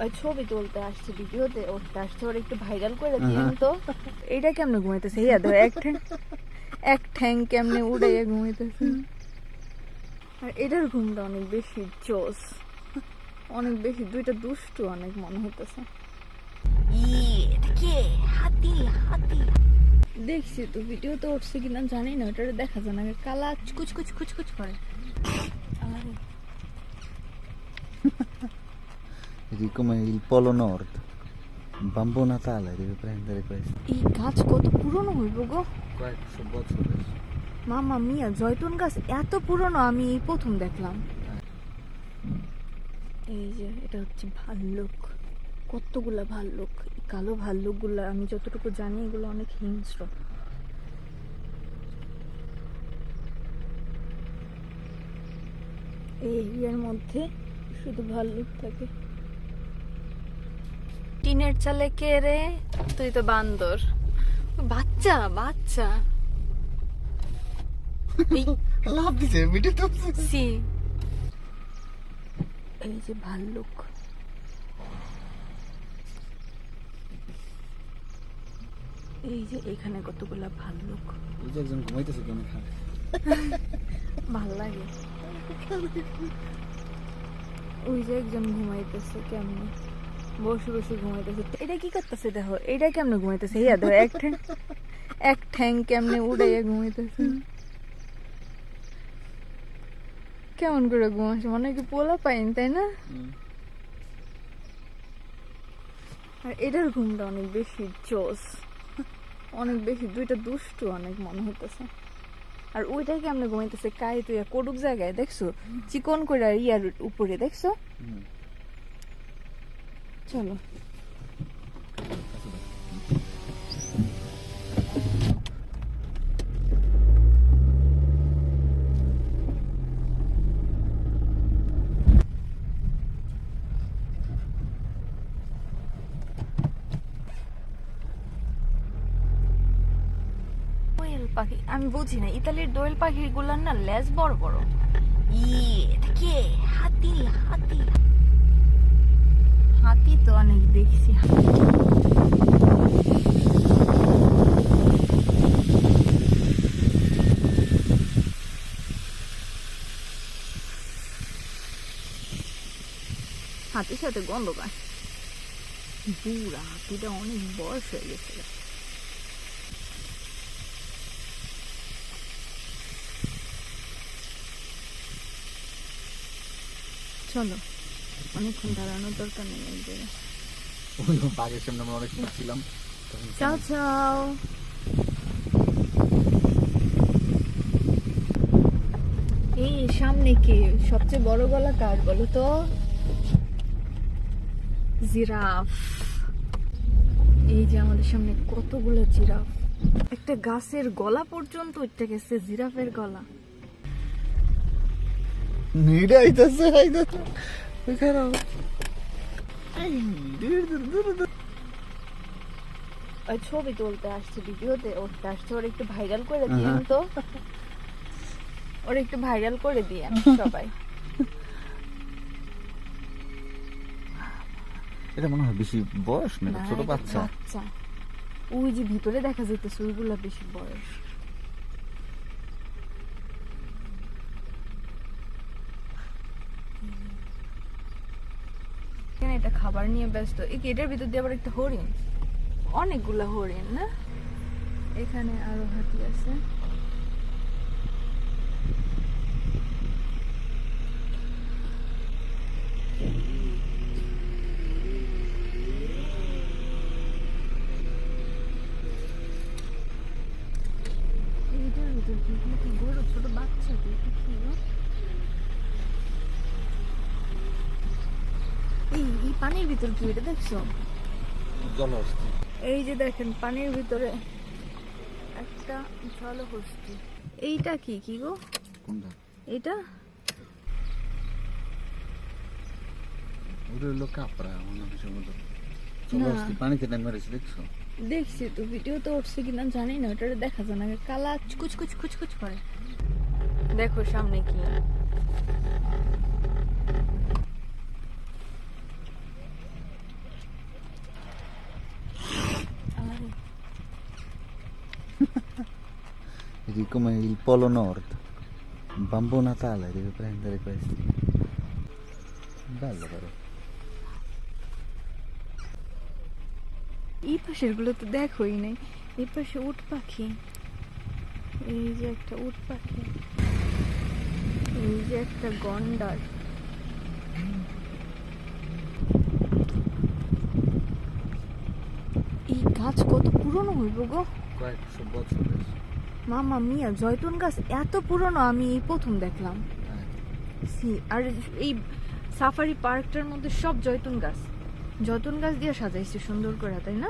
ওই ছবি তুলতে আসছে, ভিডিওতে উঠতে আসছে, ওর একটু ভাইরাল করে দিন তো। এইটা কেমনে ঘুমাইতেছে, ইয়া ধর এক ঠ্যাং কেমনে উড়াইয়া ঘুমাইতেছে। আর এটার ঘুমটা অনেক বেশি জোস, অনেক বেশি, দুইটা দুষ্টু অনেক মনে হইতেছে। হাতি হাতি দেখছি তো, ভিডিও তো উঠছে কিনা জানি না, ওটা দেখা যায় না, কালা কুচকুচ কুচকুচ করে। Come il Polo Nord. Bambù Natale deve prendere questo. এই গাছ কত পুরনো হইব গো। Questo bozzolo. মামা মিয়া, জয়তুন গাছ এত পুরনো আমি এই প্রথম দেখলাম। এই যে এটা হচ্ছে ভাল্লুক, কতগুলা ভাল্লুক, কালো ভাল্লুক গুলা আমি যতটুকু জানি এগুলো অনেক হিংস্র। এই এরিয়ার মধ্যে শুধু ভাল্লুক থাকে। টিনের চালে কে রে? তুই তো বান্দর। বাচ্চা বাচ্চা Lav dice, mi detto. সি, এই যে ভাল্লুক, এই যে এখানে কতগুলা ভাল্লুক। ওই যে একজন ঘুমাইতেছে কেমন খায়। ভাল লাগে। ওই যে একজন ঘুমাইতেছে কেমনে, বসে বসে ঘুমাইতেছে। এটা কি করতেছে দেখো, এটা কেমনে ঘুমাইতেছে, ইয়া ধর এক ঠ্যাং কেমনে উড়াইয়া ঘুমাইতেছে। কেমন করে ঘুমাচ্ছে, মনে হয় কি পোলা পাইন, তাই না? আর এটার ঘুমটা অনেক বেশি জোস, অনেক বেশি, দুইটা দুষ্টু অনেক মনে হইতেছে। আর ওইটাই কেমনে ঘুমাইতেছে কাই তুই করুক জায়গায় দেখছো, চিকন করে ইয়ার উপরে দেখছো। চলো দোয়েল পাখি, আমি বুঝি না ইতালির দোয়েল পাখির গুলার না লেজ বড় বড়। কে হাতি হাতি হাতি তো অনেক দেখছি। হাতির সাথে গন্ধ পায়, বুড়া হাতিটা অনেক বয়স হয়ে গেছে। চলো, অনেকক্ষণ দাঁড়ানোর দরকার নেই এই জায়গায়। ওই বাঘের সামনে আমরা অনেক সময় ছিলাম। চাও চাও। এই সামনে কে সবচেয়ে বড় গলা কার বলো তো? জিরাফ। এই যে আমাদের সামনে কতগুলো জিরাফ, একটা গাছের গলা পর্যন্ত উঠতে গেছে জিরাফের গলা। নিরে আইতাছে আইতাছে ওইখানে। ওই ছবি তুলতে আসছে, ভিডিওতে উঠতে আসছে, ওর একটু ভাইরাল করে দিন তো। ওর একটু ভাইরাল করে দিয়ে সবাই। এটা মনে হয় বেশি বয়স না, ছোট বাচ্চা। বাচ্চা ওই যে ভিতরে দেখা যাইতেছে ওইগুলা বেশি বয়স। এখানে এটা খাবার নিয়ে ব্যস্ত। এই গেটের ভিতর দিয়ে আবার একটা হরিণ, অনেকগুলা হরিণ না? এখানে আরো হাতি আছে। এইটার ভিতর কি গরু, ছোট বাচ্চা কি এই পানির ভিতর কি এটা দেখছো? জলহস্তি। এই যে দেখেন পানির ভিতরে একটা জলহস্তি। এইটা কি কি গো? কোনটা? এটা ওটা হলো কাপড়া মনে হয় সম্ভবত। জলহস্তি পানিতে নেমে রয়েছে দেখছো? দেখছি তো, ভিডিও তো উঠছে কিনা জানি না, ওটা দেখা যায় না, কালা কুচকুচ কুচকুচ করে। দেখো সামনে কি, di come il Polo Nord. Bambù Natale devi prendere questi. Bello però. এই পাশের গুলো তো দেখোই নাই। এই পাশে উট পাখি, এই যে একটা উট পাখি, এই যে একটা গন্ডার। এই গাছ কত পুরনো হইব গো। কয়েকশো বছরের। মামা মিয়া, জয়তুন গাছ এত পুরনো আমি এই প্রথম দেখলাম। আর এই সাফারি পার্কটার মধ্যে সব জয়তুন গাছ দিয়ে সাজাইছে সুন্দর করে, তাই না?